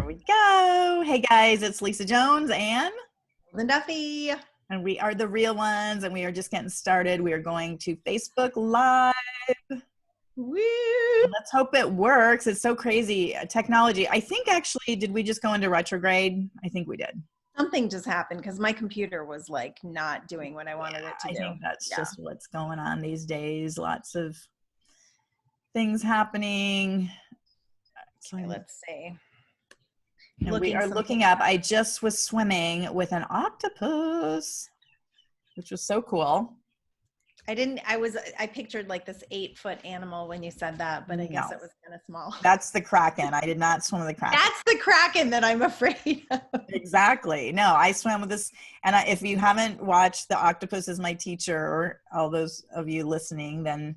There we go. Hey guys, it's Lisa Jones and Duffy. And we are the Real Ones, and we are just getting started. We are going to Facebook Live. Woo! Let's hope it works. It's so crazy. Technology. I think actually, did we just go into retrograde? I think we did. Something just happened because my computer was like not doing what I wanted it to do. I think that's just what's going on these days. Lots of things happening. Okay, let's see. And we are looking up. I just was swimming with an octopus, which was so cool. I pictured like this 8-foot animal when you said that, but I guess it was kind of small. That's the Kraken. I did not swim with the Kraken. That's the Kraken that I'm afraid of. Exactly. No, I swam with this. And if you haven't watched The Octopus is My Teacher, or all those of you listening, then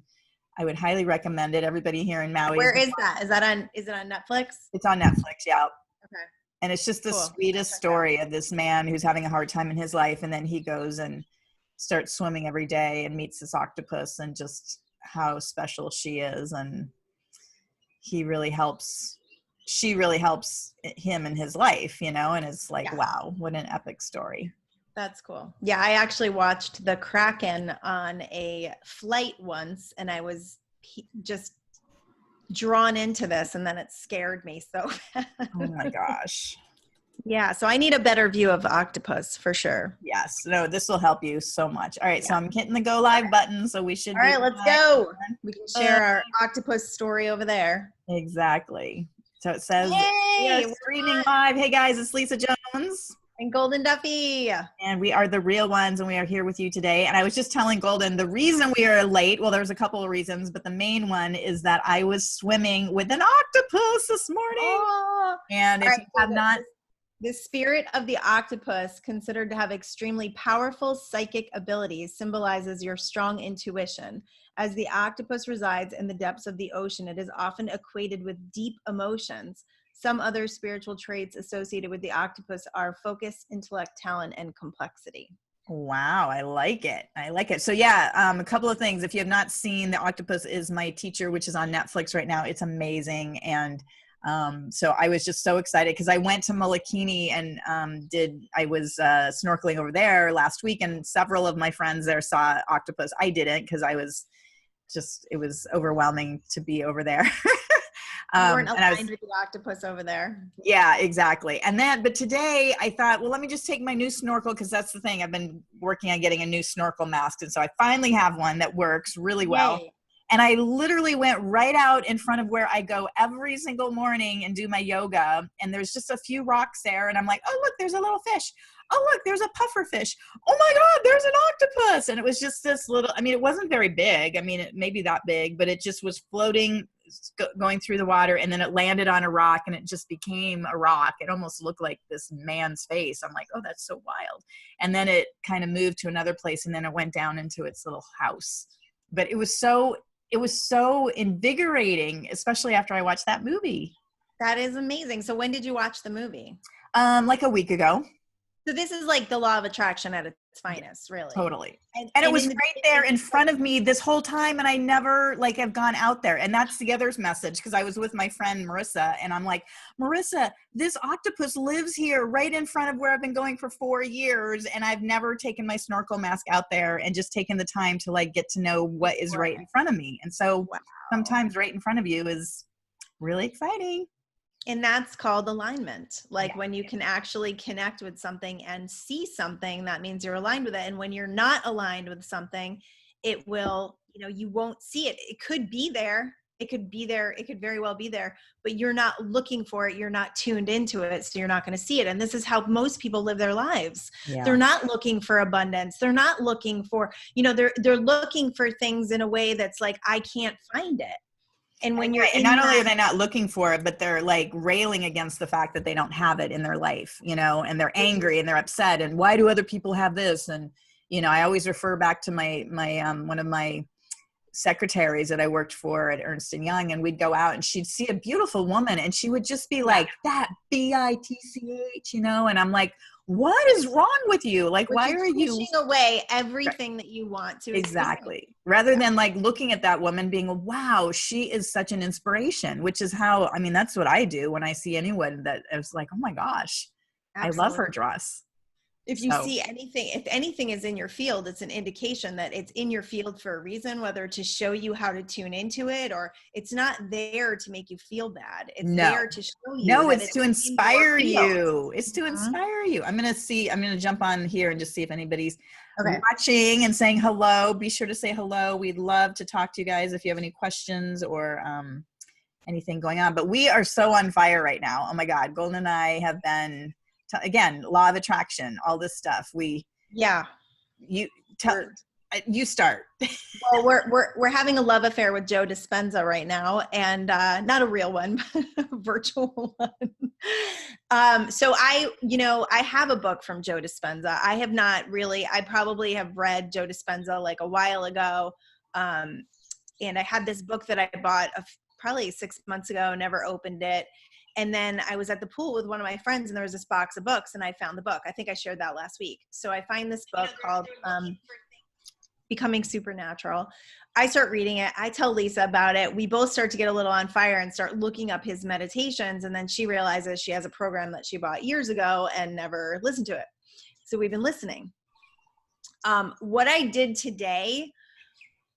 I would highly recommend it. Everybody here in Maui. Where is that? Is it on Netflix? It's on Netflix. Yeah. Okay. And it's just the sweetest story of this man who's having a hard time in his life. And then he goes and starts swimming every day and meets this octopus, and just how special she is. And she really helps him in his life, you know, and it's like, wow, what an epic story. That's cool. Yeah. I actually watched the Kraken on a flight once, and I was just drawn into this, and then it scared me so bad. Oh my gosh. Yeah, so I need a better view of the octopus for sure. Yes, no, this will help you so much. All right, so I'm hitting the go live button, so we should. All right, let's go. We can share our octopus story over there. Exactly. So it says, hey, we're streaming live. Hey guys, it's Lisa Jones. And Goldyn Duffy. And we are the Real Ones, and we are here with you today. And I was just telling Goldyn, the reason we are late, well, there's a couple of reasons, but the main one is that I was swimming with an octopus this morning. Oh. And if you have not... The spirit of the octopus, considered to have extremely powerful psychic abilities, symbolizes your strong intuition. As the octopus resides in the depths of the ocean, it is often equated with deep emotions. Some other spiritual traits associated with the octopus are focus, intellect, talent, and complexity. Wow, I like it. I like it. So yeah, a couple of things. If you have not seen The Octopus is My Teacher, which is on Netflix right now, it's amazing. And so I was just so excited because I went to Molokini and I was snorkeling over there last week, and several of my friends there saw octopus. I didn't because it was overwhelming to be over there. You weren't aligned with the octopus over there. Yeah, exactly. But today I thought, well, let me just take my new snorkel, because that's the thing. I've been working on getting a new snorkel mask, and so I finally have one that works really well. Yay. And I literally went right out in front of where I go every single morning and do my yoga. And there's just a few rocks there. And I'm like, oh, look, there's a little fish. Oh, look, there's a puffer fish. Oh my God, there's an octopus. And it was just this little, I mean, it wasn't very big. I mean, it may be that big, but it just was floating, going through the water. And then it landed on a rock, and it just became a rock. It almost looked like this man's face. I'm like, oh, that's so wild. And then it kind of moved to another place, and then it went down into its little house. But it was so invigorating, especially after I watched that movie. That is amazing. So when did you watch the movie? Like a week ago. So this is like the law of attraction at its finest, really. Totally. And it was right there in front of me this whole time, and I never have gone out there. And that's the other message, because I was with my friend Marissa, and I'm like, Marissa, this octopus lives here right in front of where I've been going for 4 years, and I've never taken my snorkel mask out there and just taken the time to get to know what is right in front of me. And so sometimes right in front of you is really exciting. And that's called alignment. When you can actually connect with something and see something, that means you're aligned with it. And when you're not aligned with something, it will, you won't see it. It could be there. It could be there. It could very well be there, but you're not looking for it. You're not tuned into it. So you're not going to see it. And this is how most people live their lives. Yeah. They're not looking for abundance. They're not looking for, they're looking for things in a way that's like, I can't find it. And when you're not only are they not looking for it, but they're railing against the fact that they don't have it in their life, and they're angry and they're upset. And why do other people have this? And, I always refer back to my one of my secretaries that I worked for at Ernst & Young, and we'd go out and she'd see a beautiful woman and she would just be like, that bitch, you know? And I'm like, what is wrong with you? Like, why are you pushing away everything that you want to experience? Exactly. Rather than like looking at that woman being, wow, she is such an inspiration, which is how, I mean, that's what I do when I see anyone that is like, oh my gosh, Absolutely. I love her dress. If you see anything, if anything is in your field, it's an indication that it's in your field for a reason, whether to show you how to tune into it, or it's not there to make you feel bad. It's there to show you. No, it's to inspire you. It's to inspire you. I'm going to jump on here and just see if anybody's watching and saying hello. Be sure to say hello. We'd love to talk to you guys if you have any questions or anything going on. But we are so on fire right now. Oh my God. Goldyn and I have been, again, law of attraction, all this stuff. You start. Well, we're having a love affair with Joe Dispenza right now, and not a real one, but a virtual one. So I have a book from Joe Dispenza. I have not really. I probably have read Joe Dispenza like a while ago, and I had this book that I bought probably 6 months ago. Never opened it. And then I was at the pool with one of my friends and there was this box of books and I found the book. I think I shared that last week. So I find this book called Becoming Supernatural. I start reading it. I tell Lisa about it. We both start to get a little on fire and start looking up his meditations. And then she realizes she has a program that she bought years ago and never listened to it. So we've been listening. What I did today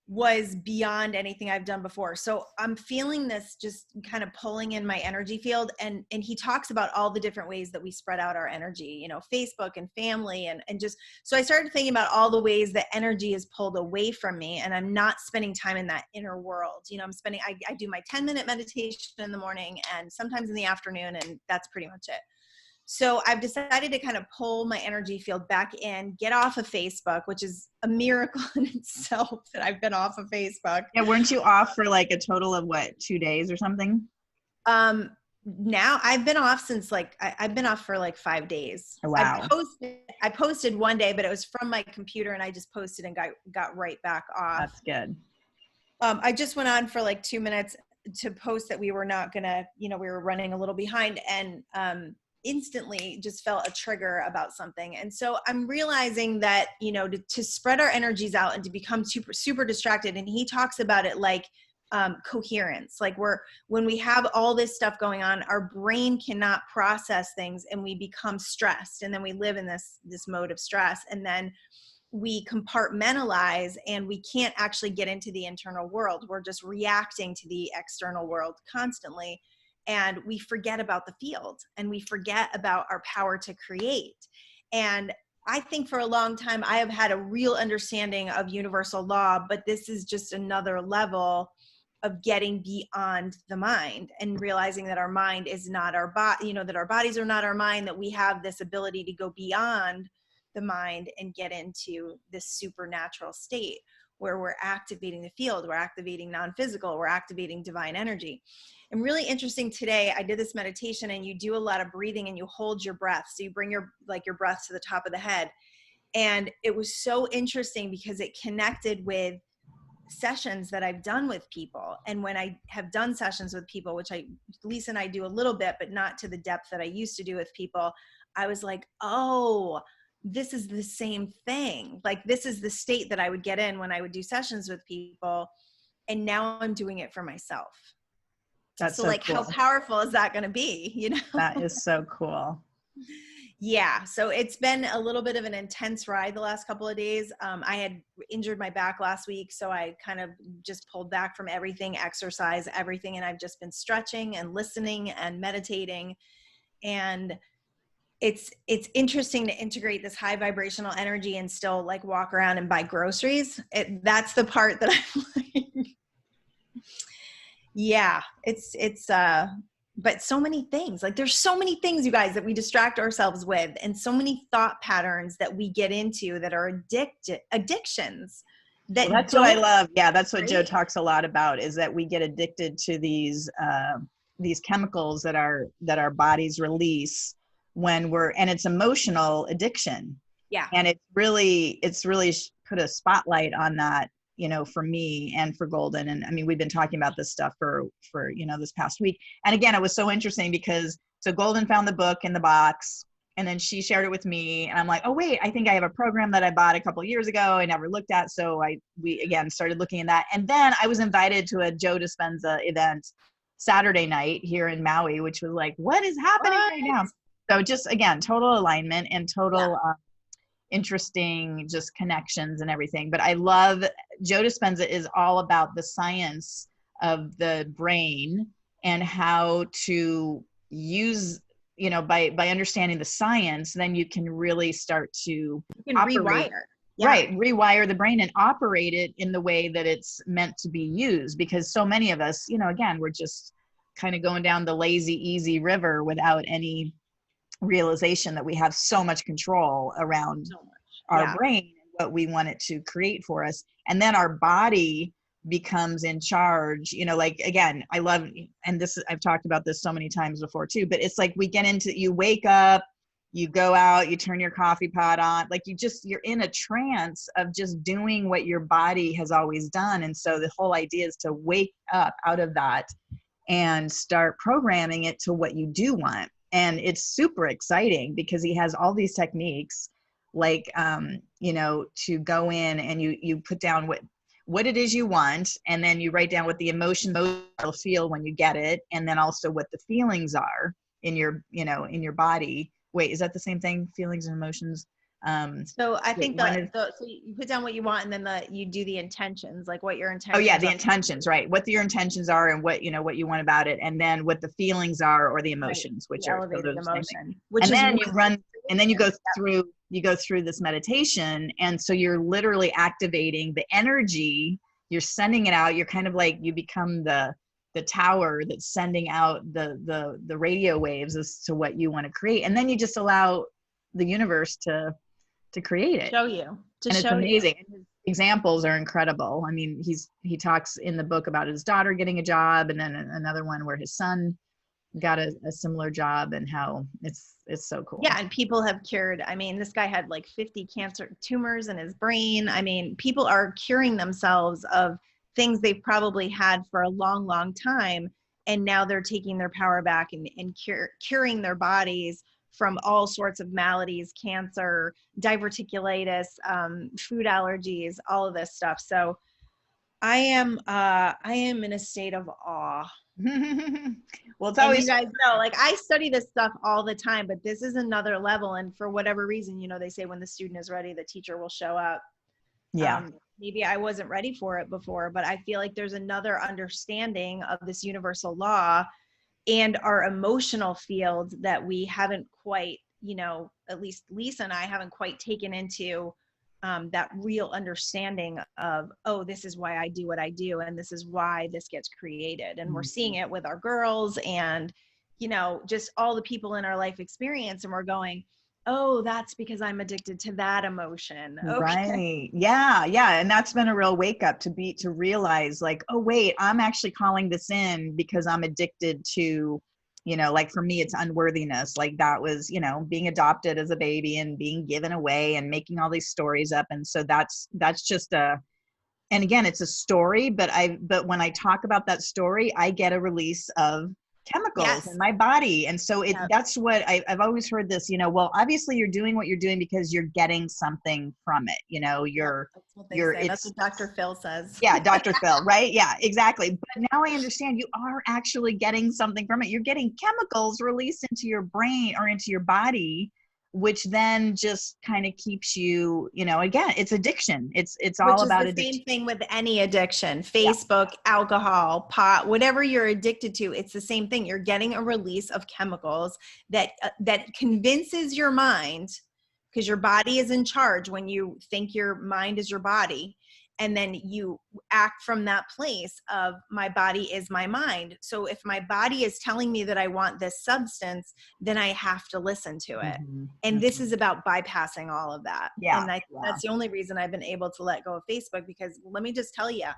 was beyond anything I've done before. So I'm feeling this just kind of pulling in my energy field. And he talks about all the different ways that we spread out our energy, Facebook and family. And just, so I started thinking about all the ways that energy is pulled away from me and I'm not spending time in that inner world. I do my 10-minute meditation in the morning and sometimes in the afternoon, and that's pretty much it. So I've decided to kind of pull my energy field back in, get off of Facebook, which is a miracle in itself that I've been off of Facebook. Yeah, weren't you off for like a total of 2 days or something? Now I've been off since I've been off for like 5 days. Oh, wow. I posted one day, but it was from my computer and I just posted and got right back off. That's good. I just went on for like 2 minutes to post that we were not gonna, we were running a little behind, and instantly just felt a trigger about something. And so I'm realizing that, to spread our energies out and to become super, super distracted. And he talks about it like coherence, like when we have all this stuff going on, our brain cannot process things and we become stressed. And then we live in this mode of stress. And then we compartmentalize and we can't actually get into the internal world. We're just reacting to the external world constantly. And we forget about the field and we forget about our power to create. And I think for a long time, I have had a real understanding of universal law, but this is just another level of getting beyond the mind and realizing that our mind is not our body, that our bodies are not our mind, that we have this ability to go beyond the mind and get into this supernatural state where we're activating the field, we're activating non-physical, we're activating divine energy. And really interesting today, I did this meditation and you do a lot of breathing and you hold your breath. So you bring your breath to the top of the head. And it was so interesting because it connected with sessions that I've done with people. And when I have done sessions with people, which Lisa and I do a little bit, but not to the depth that I used to do with people, I was like, oh, this is the same thing. Like, this is the state that I would get in when I would do sessions with people. And now I'm doing it for myself. That's so like, cool. How powerful is that going to be? That is so cool. Yeah. So it's been a little bit of an intense ride the last couple of days. I had injured my back last week. So I kind of just pulled back from everything, exercise, everything. And I've just been stretching and listening and meditating. And it's interesting to integrate this high vibrational energy and still like walk around and buy groceries. That's the part that I'm like, yeah, but so many things, like there's so many things, you guys, that we distract ourselves with, and so many thought patterns that we get into that are addictions. That's what I love. Yeah. That's what Joe talks a lot about, is that we get addicted to these chemicals that our bodies release when and it's emotional addiction. Yeah. And it's really put a spotlight on that, you know, for me and for Goldyn. And I mean, we've been talking about this stuff for, you know, this past week. And again, it was so interesting because so Goldyn found the book in the box and then she shared it with me and I'm like, oh wait, I think I have a program that I bought a couple of years ago. I never looked at. So we again started looking at that. And then I was invited to a Joe Dispenza event Saturday night here in Maui, which was like, what is happening right now? So just again, total alignment and total interesting just connections and everything. But I love Joe Dispenza is all about the science of the brain and how to use, you know, by understanding the science, then you can really start to rewire. Yeah. Right. Rewire the brain and operate it in the way that it's meant to be used. Because so many of us, you know, again, we're just kind of going down the lazy, easy river without any realization that we have so much control around our brain and what we want it to create for us. And then our body becomes in charge, you know, like, again, I love, and this is, I've talked about this so many times before too, but it's like we get into, you wake up, you go out, you turn your coffee pot on, like you're in a trance of just doing what your body has always done. And so the whole idea is to wake up out of that and start programming it to what you do want. And it's super exciting because he has all these techniques, like, you know, to go in and you put down what it is you want, and then you write down what the emotion will feel when you get it, and then also what the feelings are in your, you know, in your body. Wait, is that the same thing? Feelings and emotions? So I think so you put down what you want, and then you do the intentions, like what your intentions. Oh yeah, the intentions, right? What your intentions are, and what, you know, what you want about it, and then what the feelings are or the emotions, which are elevated emotion. And then you run, and then you go through this meditation, and so you're literally activating the energy. You're sending it out. You're kind of like, you become the tower that's sending out the radio waves as to what you want to create, and then you just allow the universe to create it. Show you. And it's amazing. And his examples are incredible. I mean, he talks in the book about his daughter getting a job, and then another one where his son got a similar job, and how it's so cool. Yeah, and people have cured. I mean, this guy had like 50 cancer tumors in his brain. I mean, people are curing themselves of things they've probably had for a long, long time, and now they're taking their power back and curing their bodies from all sorts of maladies, cancer, diverticulitis, food allergies, all of this stuff. So I am in a state of awe. Well, it's always, you guys know, like, I study this stuff all the time, but this is another level. And for whatever reason, you know, they say when the student is ready, the teacher will show up. Yeah. Maybe I wasn't ready for it before, but I feel like there's another understanding of this universal law and our emotional field that we haven't quite, you know, at least Lisa and I haven't quite taken into that real understanding of, oh, this is why I do what I do, and this is why this gets created. And we're seeing it with our girls and, you know, just all the people in our life experience, and we're going, oh, that's because I'm addicted to that emotion. Okay. Right. Yeah. Yeah. And that's been a real wake up to realize, like, oh, wait, I'm actually calling this in because I'm addicted to, you know, like for me, it's unworthiness. Like that was, you know, being adopted as a baby and being given away and making all these stories up. And so that's just and again, it's a story, but when I talk about that story, I get a release of chemicals in my body. And so that's what I've always heard this, you know, well, obviously you're doing what you're doing because you're getting something from it. You know, that's what Dr. Phil says. Yeah. Dr. Phil. Right. Yeah, exactly. But now I understand you are actually getting something from it. You're getting chemicals released into your brain or into your body, which then just kind of keeps you, you know, again, it's addiction. It's all about addiction. Same thing with any addiction, Facebook, alcohol, pot, whatever you're addicted to, it's the same thing. You're getting a release of chemicals that convinces your mind, because your body is in charge when you think your mind is your body. And then you act from that place of, my body is my mind. So if my body is telling me that I want this substance, then I have to listen to it. Mm-hmm. And this is about bypassing all of that. Yeah. And that's the only reason I've been able to let go of Facebook, because let me just tell you,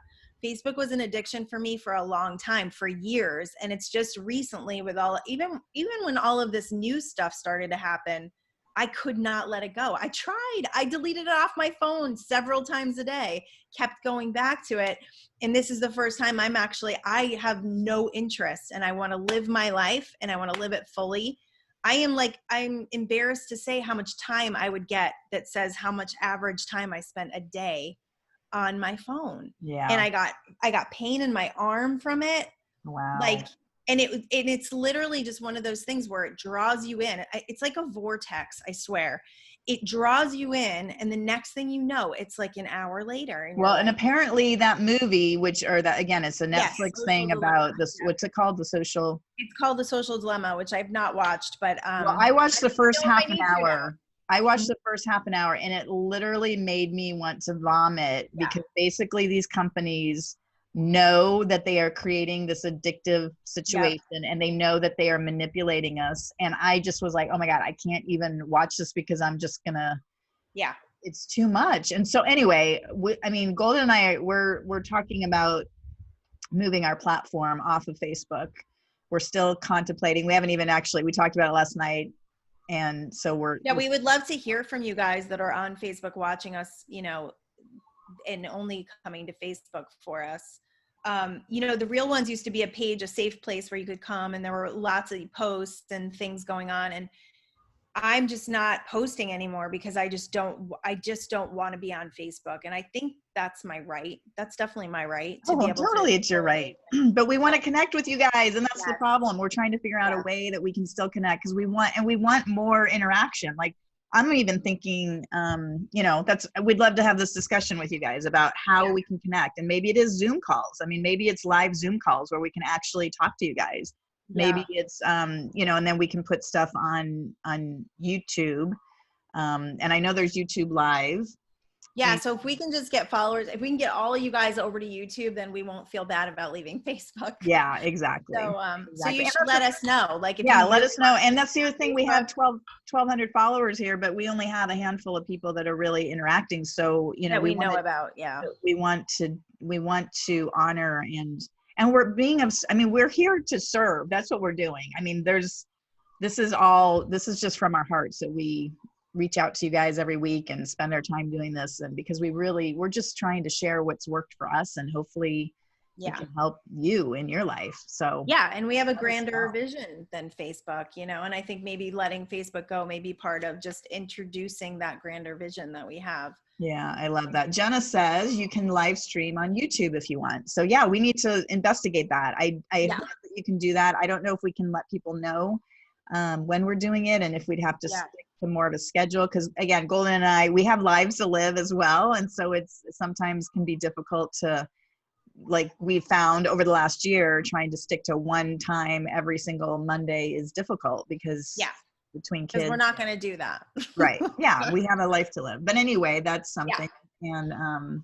Facebook was an addiction for me for a long time, for years. And it's just recently with even when all of this new stuff started to happen, I could not let it go. I tried. I deleted it off my phone several times a day, kept going back to it. And this is the first time I have no interest, and I want to live my life, and I want to live it fully. I'm embarrassed to say how much time I would get that says how much average time I spent a day on my phone. Yeah. And I got pain in my arm from it. Wow. Like, and it's literally just one of those things where it draws you in. It's like a vortex, I swear. It draws you in, and the next thing you know, it's like an hour later. And well, and apparently that movie, it's a Netflix thing about this. Yeah. What's it called? It's called The Social Dilemma, which I've not watched, but well, I watched the first half an hour. I watched the first half an hour, and it literally made me want to vomit because basically these companies know that they are creating this addictive situation, and they know that they are manipulating us. And I just was like, oh my God, I can't even watch this because I'm just gonna, it's too much. And so anyway, Goldyn and I, we're talking about moving our platform off of Facebook. We're still contemplating. We haven't even we talked about it last night. And so we would love to hear from you guys that are on Facebook watching us, and only coming to Facebook for us. The Real Ones used to be a safe place where you could come, and there were lots of posts and things going on. And I'm just not posting anymore because I just don't want to be on Facebook. And I think that's my right. That's definitely my right to be able totally, it's your right. But we want to connect with you guys, and that's the problem. We're trying to figure out a way that we can still connect, because we want more interaction. Like, I'm even thinking, we'd love to have this discussion with you guys about how we can connect. And maybe it is Zoom calls. Maybe it's live Zoom calls where we can actually talk to you guys. Maybe it's, and then we can put stuff on YouTube. And I know there's YouTube Live. Yeah, so if we can just get followers, if we can get all of you guys over to YouTube, then we won't feel bad about leaving Facebook. Yeah, exactly. So you should let us know. Like, if let us know. And that's the other thing. We have 1,200 followers here, but we only have a handful of people that are really interacting. So, we want to honor and we're here to serve. That's what we're doing. This is just from our hearts that we reach out to you guys every week and spend our time doing this. And because we're just trying to share what's worked for us, and hopefully we can help you in your life. So and we have a grander vision than Facebook, and I think maybe letting Facebook go may be part of just introducing that grander vision that we have. Yeah, I love that. Jenna says you can live stream on YouTube if you want. So we need to investigate that. I hope that you can do that. I don't know if we can let people know when we're doing it, and if we'd have to stick to more of a schedule, because again, Goldyn and we have lives to live as well, and so it's sometimes can be difficult to, like we found over the last year, trying to stick to one time every single Monday is difficult because between kids, we're not going to do that. Right. Yeah, we have a life to live. But anyway, that's something. And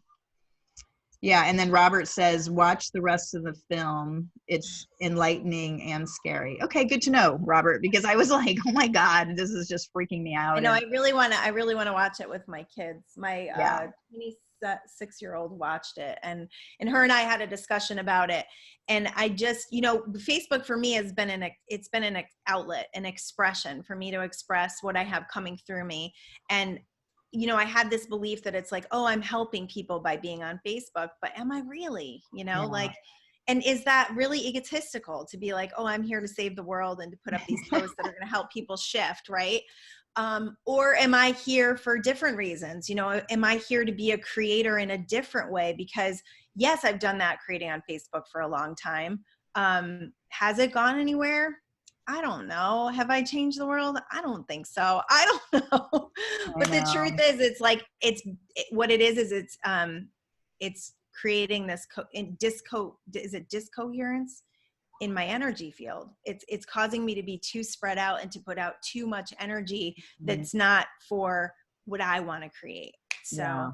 and then Robert says, watch the rest of the film. It's enlightening and scary. Okay, good to know, Robert, because I was like, oh my God, this is just freaking me out. I know. I really want to watch it with my kids. My 26-year-old watched it, and her and I had a discussion about it. And I just, Facebook for me has been an outlet, an expression for me to express what I have coming through me. And I had this belief that it's like, oh, I'm helping people by being on Facebook, but am I really, and is that really egotistical to be like, oh, I'm here to save the world and to put up these posts that are going to help people shift, right? Or am I here for different reasons? Am I here to be a creator in a different way? Because yes, I've done that creating on Facebook for a long time. Has it gone anywhere? I don't know. Have I changed the world? I don't think so. I don't know. But the truth is, it's like, it's creating this discoherence in my energy field. It's causing me to be too spread out and to put out too much energy that's not for what I want to create. So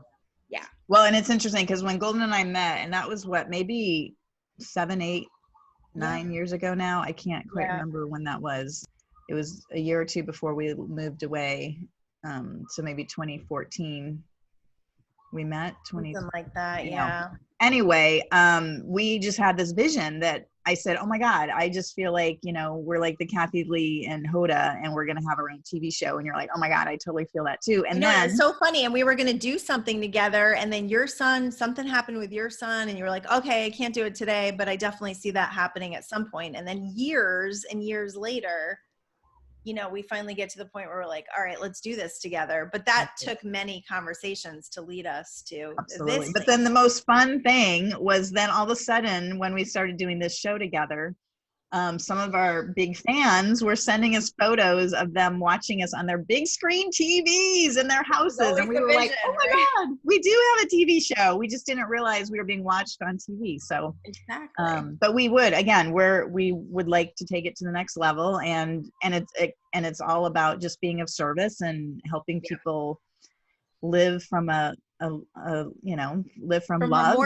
Well, and it's interesting because when Goldyn and I met, and that was maybe 7, 8, 9 years ago now. I can't quite remember when that was. It was a year or two before we moved away. So maybe 2014 we met. Something like that. Yeah. Anyway, we just had this vision that I said, oh my God, I just feel like, you know, we're like the Kathy Lee and Hoda, and we're going to have our own TV show. And you're like, oh my God, I totally feel that too. And then it's so funny. And we were going to do something together, and then your son, something happened with your son, and you were like, okay, I can't do it today, but I definitely see that happening at some point. And then years and years later, you know, we finally get to the point where we're like, all right, let's do this together. But that took many conversations to lead us to absolutely. this. But then the most fun thing was then all of a sudden when we started doing this show together, some of our big fans were sending us photos of them watching us on their big screen TVs in their houses. And we were like, oh my God, we do have a TV show. We just didn't realize we were being watched on TV. So, but we would, again, we would like to take it to the next level. And it's all about just being of service and helping people live from live from love.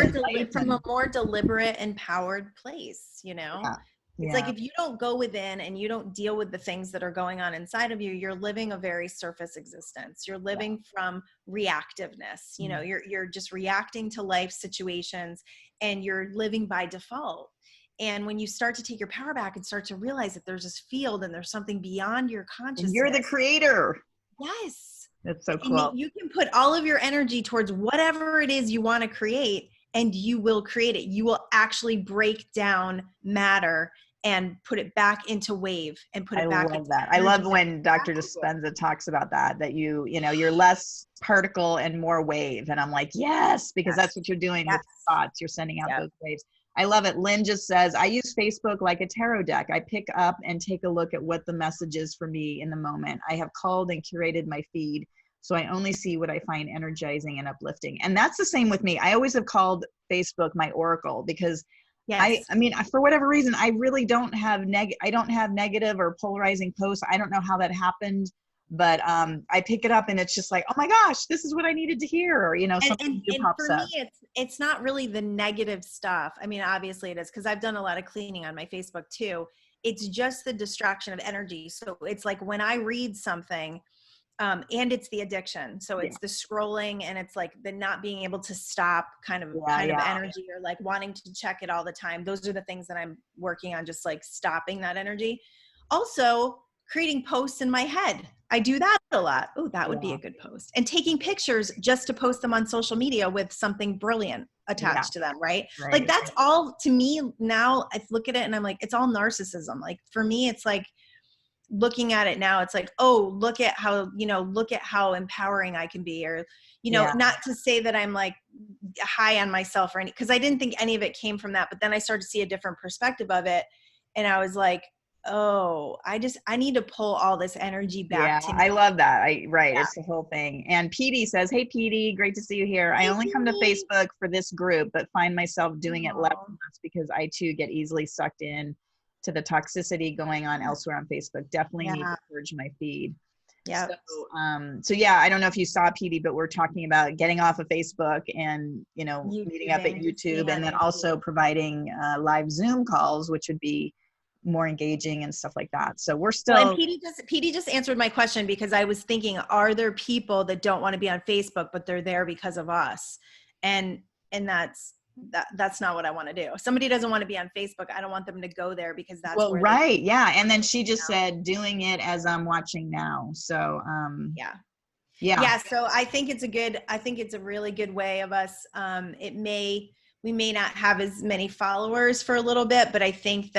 From a more deliberate, empowered place, you know? Yeah. It's like, if you don't go within and you don't deal with the things that are going on inside of you, you're living a very surface existence. You're living from reactiveness. You know, you're just reacting to life situations, and you're living by default. And when you start to take your power back and start to realize that there's this field and there's something beyond your consciousness. And you're the creator. Yes. That's so cool. And you can put all of your energy towards whatever it is you want to create, and you will create it. You will actually break down matter and put it back into wave and put it back. I love that. I love when Dr. Dispenza talks about that you're less particle and more wave. And I'm like, yes, because that's what you're doing with thoughts. You're sending out those waves. I love it. Lynn just says, I use Facebook like a tarot deck. I pick up and take a look at what the message is for me in the moment. I have culled and curated my feed, so I only see what I find energizing and uplifting. And that's the same with me. I always have called Facebook my oracle, because I mean, for whatever reason, I really don't have negative or polarizing posts. I don't know how that happened, but I pick it up and it's just like, oh my gosh, this is what I needed to hear. Or, you know, something new pops up. For me, it's not really the negative stuff. I mean, obviously it is, because I've done a lot of cleaning on my Facebook too. It's just the distraction of energy. So it's like when I read something, and it's the addiction. So it's the scrolling, and it's like the not being able to stop kind of energy, or like wanting to check it all the time. Those are the things that I'm working on, just like stopping that energy. Also creating posts in my head. I do that a lot. Oh, that would be a good post. And taking pictures just to post them on social media with something brilliant attached to them. Right. Like that's all, to me now, I look at it and I'm like, it's all narcissism. Like for me, it's like, looking at it now, it's like, oh, look at how empowering I can be, or, you know, not to say that I'm like high on myself or any, because I didn't think any of it came from that. But then I started to see a different perspective of it. And I was like, oh, I need to pull all this energy back to me. I love that. It's the whole thing. And PD says, hey, PD, great to see you here. I only come to Facebook for this group, but find myself doing it less and less, because I too get easily sucked in to the toxicity going on elsewhere on Facebook. Definitely need to purge my feed. Yeah. So I don't know if you saw PD, but we're talking about getting off of Facebook and, you know, meeting up at YouTube, and then also providing live Zoom calls, which would be more engaging and stuff like that. So we're still. Well, and PD just answered my question, because I was thinking, are there people that don't want to be on Facebook, but they're there because of us? And that's not what I want to do. If somebody doesn't want to be on Facebook, I don't want them to go there, because that's And then she just said doing it as I'm watching now. So so I think it's a really good way of us. We may not have as many followers for a little bit, but I think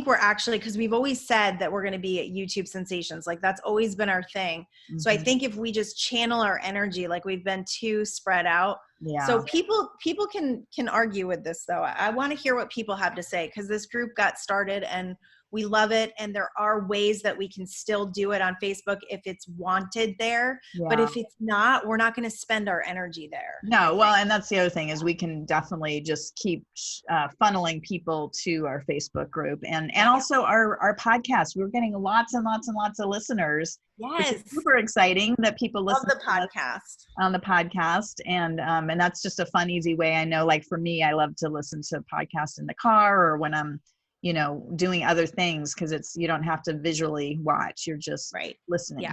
we're actually, because we've always said that we're going to be at YouTube Sensations. Like that's always been our thing. Mm-hmm. So I think if we just channel our energy, like we've been too spread out. Yeah. So people can argue with this though. I want to hear what people have to say, because this group got started and we love it. And there are ways that we can still do it on Facebook if it's wanted there. Yeah. But if it's not, we're not going to spend our energy there. No. Well, and that's the other thing, is we can definitely just keep funneling people to our Facebook group and also our podcast. We're getting lots and lots and lots of listeners. Yes. Which is super exciting that people listen on the podcast. And that's just a fun, easy way. I know, like for me, I love to listen to podcasts in the car or when I'm, you know, doing other things, because you don't have to visually watch. You're just listening. Yeah.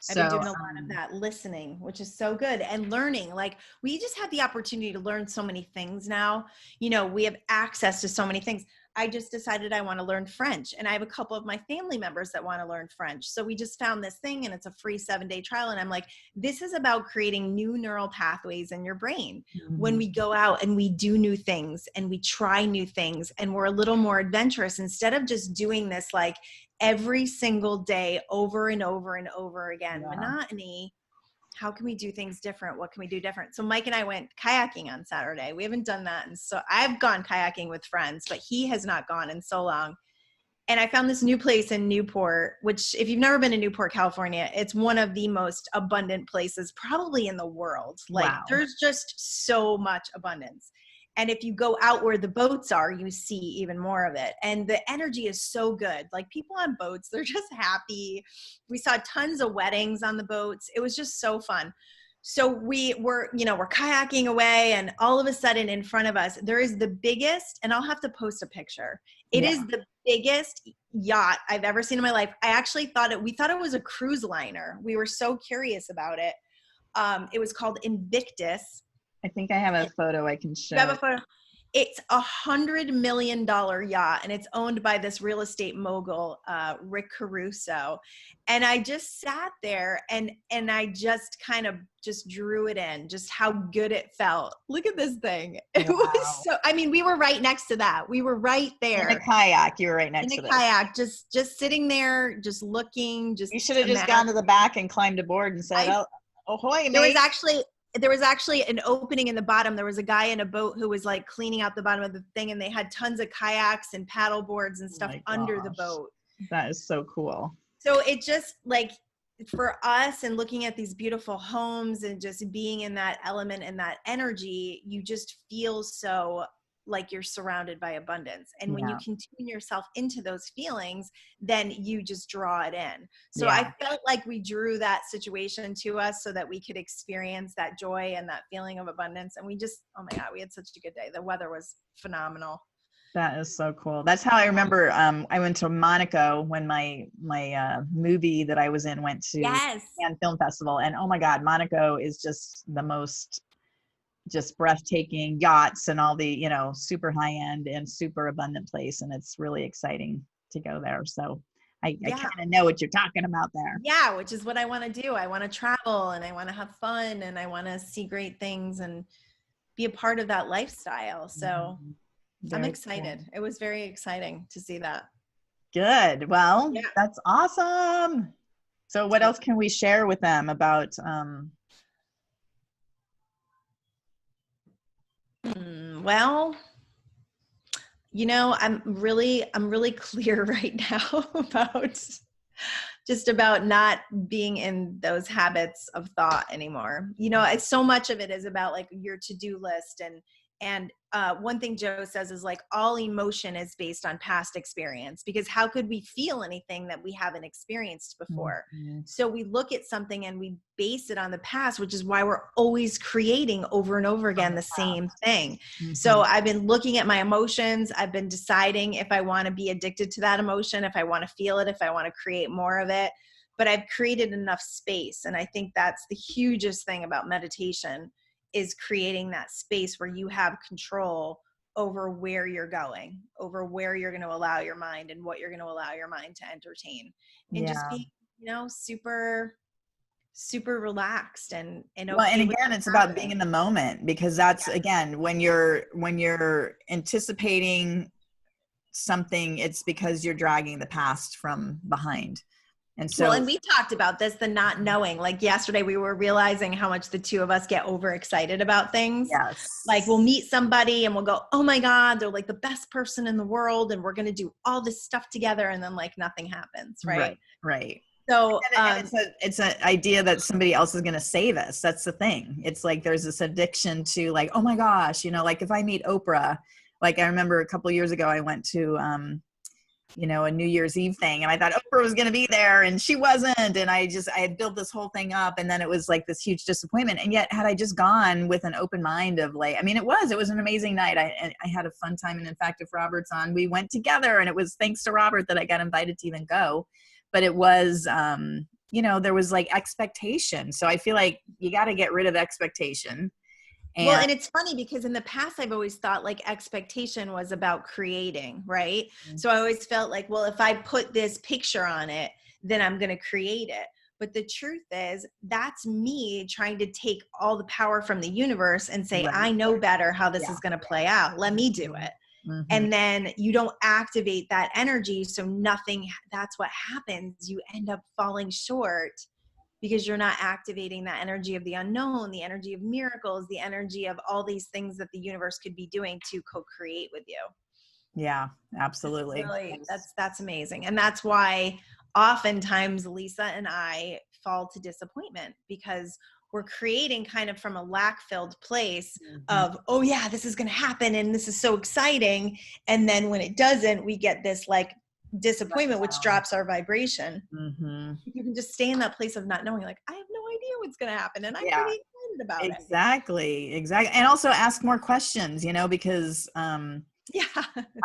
I've been doing a lot of that, listening, which is so good, and learning. Like we just have the opportunity to learn so many things now. You know, we have access to so many things. I just decided I want to learn French. And I have a couple of my family members that want to learn French. So we just found this thing, and it's a free 7-day trial. And I'm like, this is about creating new neural pathways in your brain. When we go out and we do new things and we try new things and we're a little more adventurous, instead of just doing this like every single day over and over and over again, monotony. How can we do things different? What can we do different? So Mike and I went kayaking on Saturday. We haven't done that. And so I've gone kayaking with friends, but he has not gone in so long. And I found this new place in Newport, which if you've never been to Newport, California, it's one of the most abundant places probably in the world. Like there's just so much abundance. And if you go out where the boats are, you see even more of it. And the energy is so good. Like people on boats, they're just happy. We saw tons of weddings on the boats. It was just so fun. So we're kayaking away, and all of a sudden in front of us, there is the biggest, and I'll have to post a picture. It is the biggest yacht I've ever seen in my life. We thought it was a cruise liner. We were so curious about it. It was called Invictus. I think I have a photo I can show. You have a photo? It's $100 million yacht, and it's owned by this real estate mogul, Rick Caruso. And I just sat there and I just kind of just drew it in, just how good it felt. Look at this thing. It was so, I mean, we were right next to that. We were right there. In a kayak. You were right next to it. In a kayak, just sitting there, just looking, just. You should have just gone to the back and climbed aboard and said, ahoy, mate. There was actually an opening in the bottom. There was a guy in a boat who was like cleaning out the bottom of the thing, and they had tons of kayaks and paddle boards and stuff under the boat. That is so cool. So it just like for us, and looking at these beautiful homes and just being in that element and that energy, you just feel so like you're surrounded by abundance. And when you can tune yourself into those feelings, then you just draw it in. So I felt like we drew that situation to us so that we could experience that joy and that feeling of abundance. And we just, oh my God, we had such a good day. The weather was phenomenal. That is so cool. That's how I remember I went to Monaco when my movie that I was in went to Cannes Film Festival. And oh my God, Monaco is just the most just breathtaking yachts and all the, super high end and super abundant place. And it's really exciting to go there. So I kind of know what you're talking about there. Yeah. Which is what I want to do. I want to travel, and I want to have fun, and I want to see great things and be a part of that lifestyle. So I'm excited. Cool. It was very exciting to see that. Good. Well, that's awesome. So what else can we share with them about, well, I'm really clear right now about not being in those habits of thought anymore. It's so much of it is about like your to-do list, and one thing Joe says is like all emotion is based on past experience, because how could we feel anything that we haven't experienced before? Mm-hmm. So we look at something and we base it on the past, which is why we're always creating over and over again the same thing. Mm-hmm. So I've been looking at my emotions. I've been deciding if I want to be addicted to that emotion, if I want to feel it, if I want to create more of it. But I've created enough space. And I think that's the hugest thing about meditation, is creating that space where you have control over where you're going, over where you're going to allow your mind and what you're going to allow your mind to entertain, and just be, super, super relaxed and okay. Well, and again, it's about being in the moment, because that's again, when you're anticipating something, it's because you're dragging the past from behind. And so, and we talked about this, the not knowing. Like yesterday, we were realizing how much the two of us get overexcited about things. Yes. Like we'll meet somebody and we'll go, oh my God, they're like the best person in the world, and we're going to do all this stuff together. And then like nothing happens. Right. Right. So it's an idea that somebody else is going to save us. That's the thing. It's like, there's this addiction to like, oh my gosh, like if I meet Oprah, like I remember a couple of years ago, I went to, a New Year's Eve thing, and I thought Oprah was going to be there, and she wasn't. And I had built this whole thing up, and then it was like this huge disappointment. And yet, had I just gone with an open mind of like, it was an amazing night. I had a fun time. And in fact, if Robert's on, we went together, and it was thanks to Robert that I got invited to even go. But it was, there was like expectation. So I feel like you got to get rid of expectation Well, and it's funny because in the past, I've always thought like expectation was about creating, right? So I always felt like, well, if I put this picture on it, then I'm going to create it. But the truth is, that's me trying to take all the power from the universe and say, I know better how this is going to play out. Let me do it. And then you don't activate that energy. So nothing, that's what happens. You end up falling short because you're not activating that energy of the unknown, the energy of miracles, the energy of all these things that the universe could be doing to co-create with you. Yeah, absolutely. Really, that's amazing. And that's why oftentimes Lisa and I fall to disappointment, because we're creating kind of from a lack-filled place of, oh yeah, this is going to happen and this is so exciting. And then when it doesn't, we get this like disappointment, which drops our vibration. You can just stay in that place of not knowing, like, I have no idea what's going to happen, and I'm pretty excited about it. Exactly. And also ask more questions, because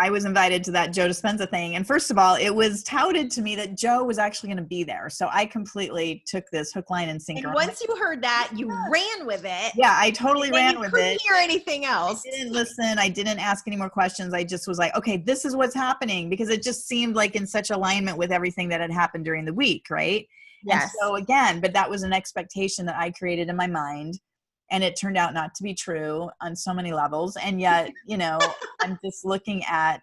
I was invited to that Joe Dispenza thing, and first of all, it was touted to me that Joe was actually going to be there, so I completely took this hook, line, and sinker. And once you heard that, you ran with it. Yeah, I totally ran with it. You couldn't hear anything else. I didn't listen. I didn't ask any more questions. I just was like, okay, this is what's happening, because it just seemed like in such alignment with everything that had happened during the week, right? Yes. And so again, but that was an expectation that I created in my mind. And it turned out not to be true on so many levels. And yet, I'm just looking at,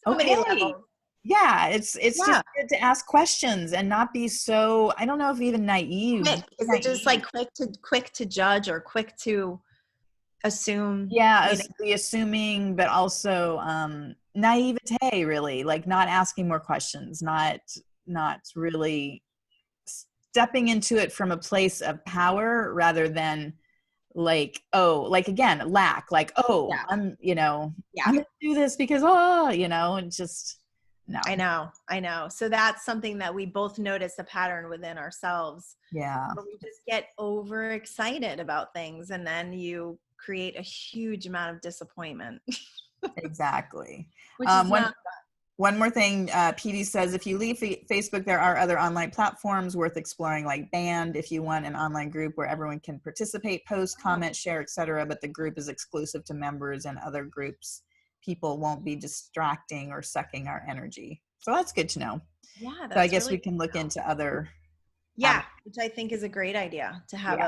many levels. Yeah, it's just good to ask questions and not be so, I don't know if even naive. Is it just like quick to judge or quick to assume? Yeah, the assuming, but also naivete, really, like not asking more questions, not really stepping into it from a place of power rather than like, again, lack, like, I'm gonna do this because, and just, no. I know. So that's something that we both notice a pattern within ourselves. Yeah. Where we just get overexcited about things, and then you create a huge amount of disappointment. Exactly. Which is not fun. One more thing, PD says, if you leave Facebook, there are other online platforms worth exploring, like Band, if you want an online group where everyone can participate, post, comment, share, etc. But the group is exclusive to members, and other groups people won't be distracting or sucking our energy. So that's good to know. Yeah, that's so I guess really we can look into other. Which I think is a great idea, to have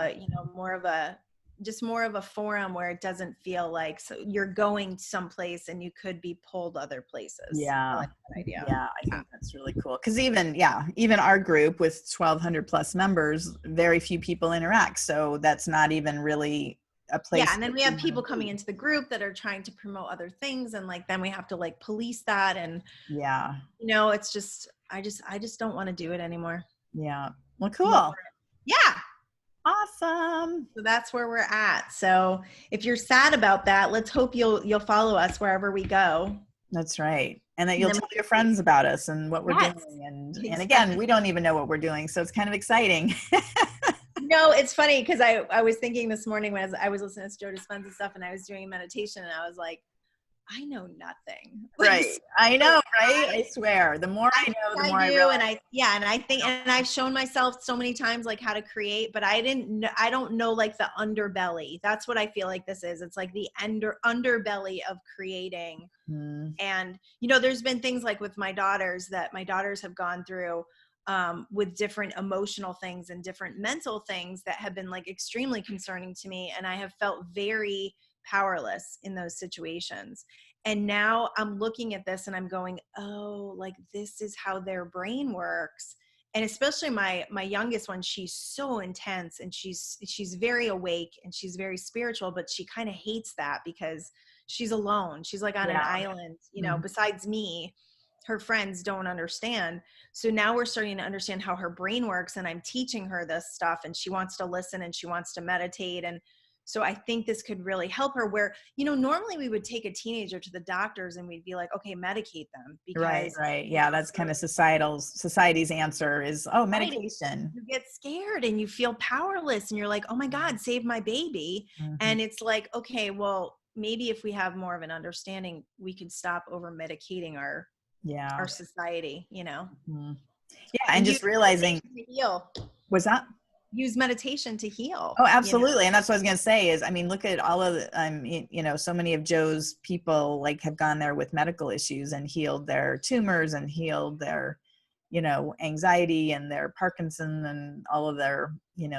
more of a forum where it doesn't feel like you're going someplace and you could be pulled other places. Yeah. I like that idea. Yeah, I think that's really cool. Because even our group with 1,200 plus members, very few people interact. So that's not even really a place. Yeah, and then we have people coming into the group that are trying to promote other things, and then we have to police that, and it's just I just don't want to do it anymore. Yeah. Well, cool. Yeah. Awesome. So that's where we're at. So if you're sad about that, let's hope you'll follow us wherever we go. That's right. And that you'll tell your friends about us and what we're doing. And again, we don't even know what we're doing. So it's kind of exciting. No, it's funny because I was thinking this morning when I was listening to Joe Dispenza stuff, and I was doing meditation, and I was like, I know nothing. Right. I know, right? I swear. The more I know, the more I realize. And I think, and I've shown myself so many times how to create, but I don't know the underbelly. That's what I feel like this is. It's like the underbelly of creating. And, there's been things with my daughters that my daughters have gone through with different emotional things and different mental things that have been extremely concerning to me. And I have felt very powerless in those situations. And now I'm looking at this and I'm going, oh, this is how their brain works. And especially my youngest one, she's so intense, and she's very awake, and she's very spiritual, but she kind of hates that because she's alone. She's on an island, besides me. Her friends don't understand. So now we're starting to understand how her brain works, and I'm teaching her this stuff, and she wants to listen and she wants to meditate. And so I think this could really help her, where, normally we would take a teenager to the doctors and we'd be like, okay, medicate them. Because right. Yeah. That's kind of society's answer is, medication. You get scared and you feel powerless, and you're like, oh my God, save my baby. And it's like, okay, well, maybe if we have more of an understanding, we could stop over medicating our society, Yeah. And just realizing, heal. was that? use meditation to heal. Oh, absolutely. And that's what I was going to say is, I mean, look at all of the, so many of Joe's people like have gone there with medical issues and healed their tumors and healed their, anxiety and their Parkinson and all of their,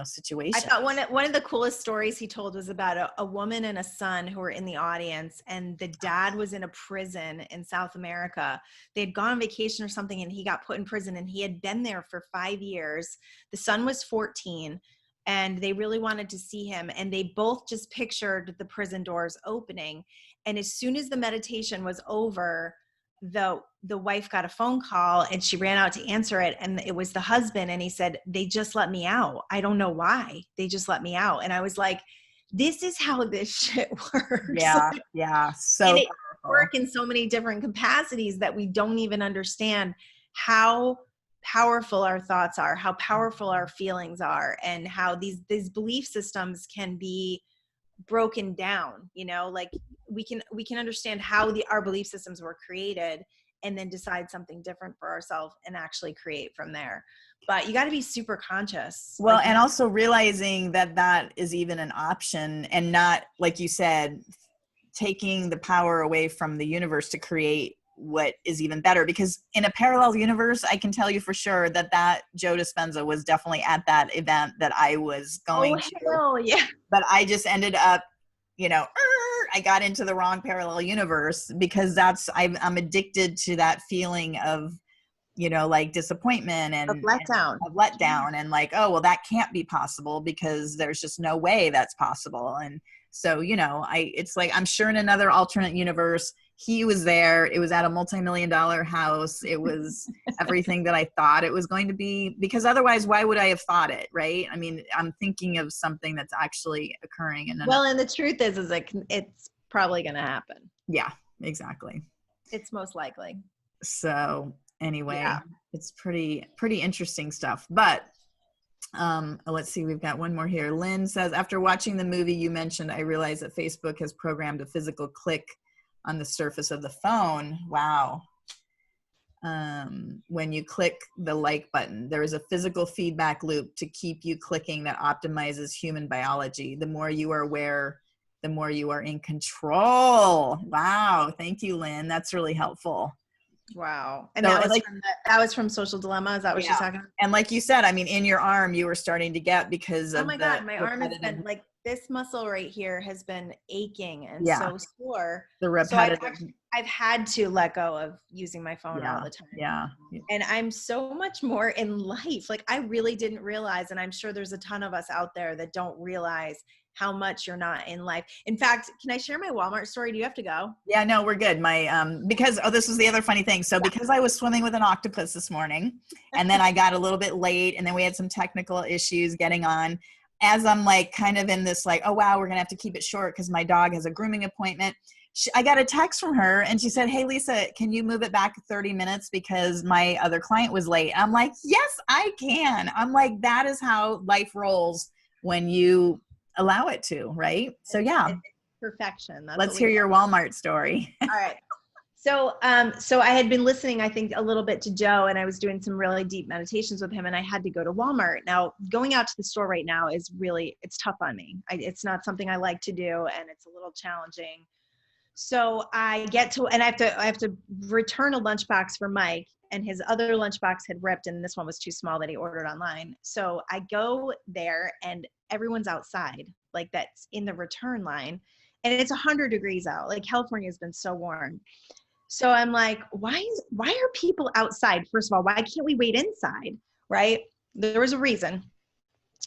situations. I thought one of the coolest stories he told was about a woman and a son who were in the audience, and the dad was in a prison in South America. They had gone on vacation or something, and he got put in prison, and he had been there for 5 years. The son was 14, and they really wanted to see him, and they both just pictured the prison doors opening. And as soon as the meditation was over, the wife got a phone call, and she ran out to answer it, and it was the husband, and he said, "They just let me out. I don't know why. They just let me out." And I was like, this is how this shit works. Yeah. Yeah. So and it work in so many different capacities that we don't even understand how powerful our thoughts are, how powerful our feelings are, and how these belief systems can be broken down. Like we can understand how our belief systems were created, and then decide something different for ourselves and actually create from there. But you got to be super conscious. Well, and also realizing that is even an option, and not, like you said, taking the power away from the universe to create what is even better. Because in a parallel universe, I can tell you for sure that Joe Dispenza was definitely at that event that I was going to. Oh, yeah. But I just ended up, I got into the wrong parallel universe, because I'm addicted to that feeling of, like disappointment and letdown and like, oh, well, that can't be possible because there's just no way that's possible. And so, it's like, I'm sure in another alternate universe, he was there. It was at a multi-million-dollar house. It was everything that I thought it was going to be, because otherwise, why would I have thought it? Right. I mean, I'm thinking of something that's actually occurring. And the truth is it's probably going to happen. Yeah, exactly. It's most likely. So anyway, It's pretty interesting stuff. But let's see, we've got one more here. Lynn says, after watching the movie you mentioned, I realized that Facebook has programmed a physical click on the surface of the phone. Wow. When you click the like button, there is a physical feedback loop to keep you clicking that optimizes human biology. The more you are aware, the more you are in control. Wow. Thank you, Lynn. That's really helpful. Wow. And so that was from Social Dilemma. Is that what she's talking about? And like you said, I mean, in your arm, you were starting to get because of God, my arm has been like, this muscle right here has been aching and so sore. The repetitive. So I've had to let go of using my phone all the time. Yeah. And I'm so much more in life. Like I really didn't realize, and I'm sure there's a ton of us out there that don't realize how much you're not in life. In fact, can I share my Walmart story? Do you have to go? Yeah, no, we're good. Because this was the other funny thing. So because I was swimming with an octopus this morning, and then I got a little bit late, and then we had some technical issues getting on, as I'm like kind of in this like, oh wow, we're going to have to keep it short because my dog has a grooming appointment. I got a text from her and she said, hey, Lisa, can you move it back 30 minutes because my other client was late? I'm like, yes, I can. I'm like, that is how life rolls when you allow it to, right? So yeah. Perfection. Let's hear your Walmart story. All right. So I had been listening, I think, a little bit to Joe, and I was doing some really deep meditations with him, and I had to go to Walmart. Now, going out to the store right now is really, it's tough on me. It's not something I like to do, and it's a little challenging. So I get to, and I have to return a lunchbox for Mike, and his other lunchbox had ripped, and this one was too small that he ordered online. So I go there, and everyone's outside, like that's in the return line, and it's 100 degrees out. Like California has been so warm. So I'm like, why are people outside? First of all, why can't we wait inside? Right? There was a reason.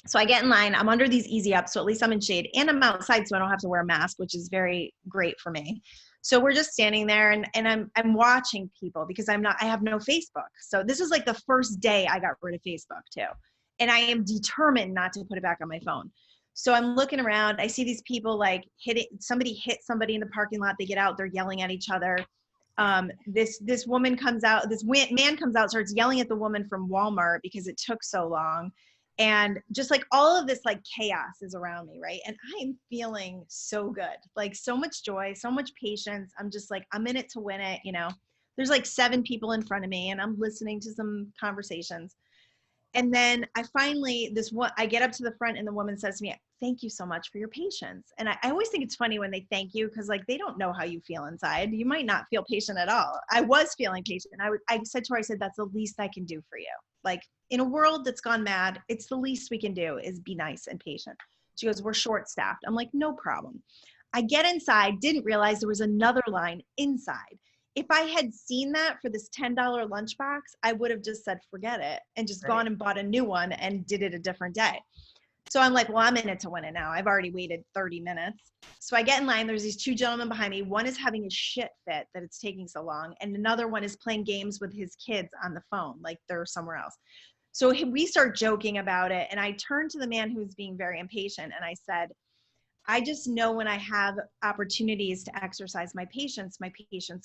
So I get in line, I'm under these easy ups, so at least I'm in shade, and I'm outside, so I don't have to wear a mask, which is very great for me. So we're just standing there, and I'm watching people because I have no Facebook. So this was like the first day I got rid of Facebook too. And I am determined not to put it back on my phone. So I'm looking around, I see these people like somebody hit somebody in the parking lot, they get out, they're yelling at each other. This woman comes out, this man comes out, starts yelling at the woman from Walmart because it took so long. And just like all of this like chaos is around me, right? And I'm feeling so good, like so much joy, so much patience. I'm just like, I'm in it to win it, you know. There's like 7 people in front of me, and I'm listening to some conversations. And then I get up to the front and the woman says to me, thank you so much for your patience. And I always think it's funny when they thank you, because like, they don't know how you feel inside. You might not feel patient at all. I was feeling patient. I said to her, I said, that's the least I can do for you. Like, in a world that's gone mad, it's the least we can do is be nice and patient. She goes, we're short staffed. I'm like, no problem. I get inside, didn't realize there was another line inside. If I had seen that for this $10 lunchbox, I would have just said, forget it, and just gone and bought a new one and did it a different day. So I'm like, well, I'm in it to win it now. I've already waited 30 minutes. So I get in line. There's these two gentlemen behind me. One is having a shit fit that it's taking so long. And another one is playing games with his kids on the phone, like they're somewhere else. So we start joking about it. And I turned to the man who's being very impatient. And I said, I just know when I have opportunities to exercise my patience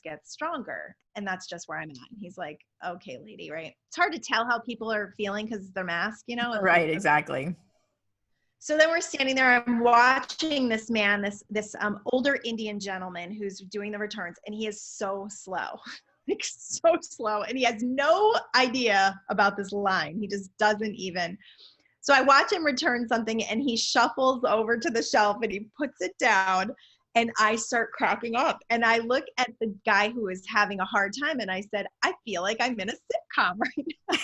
gets stronger. And that's just where I'm at. He's like, okay, lady, right? It's hard to tell how people are feeling because they're masked, you know? Right, exactly. So then we're standing there. I'm watching this man, this older Indian gentleman who's doing the returns, and he is so slow, like so slow. And he has no idea about this line. He just doesn't even. So I watch him return something, and he shuffles over to the shelf and he puts it down, and I start cracking up. And I look at the guy who is having a hard time, and I said, I feel like I'm in a sitcom right now.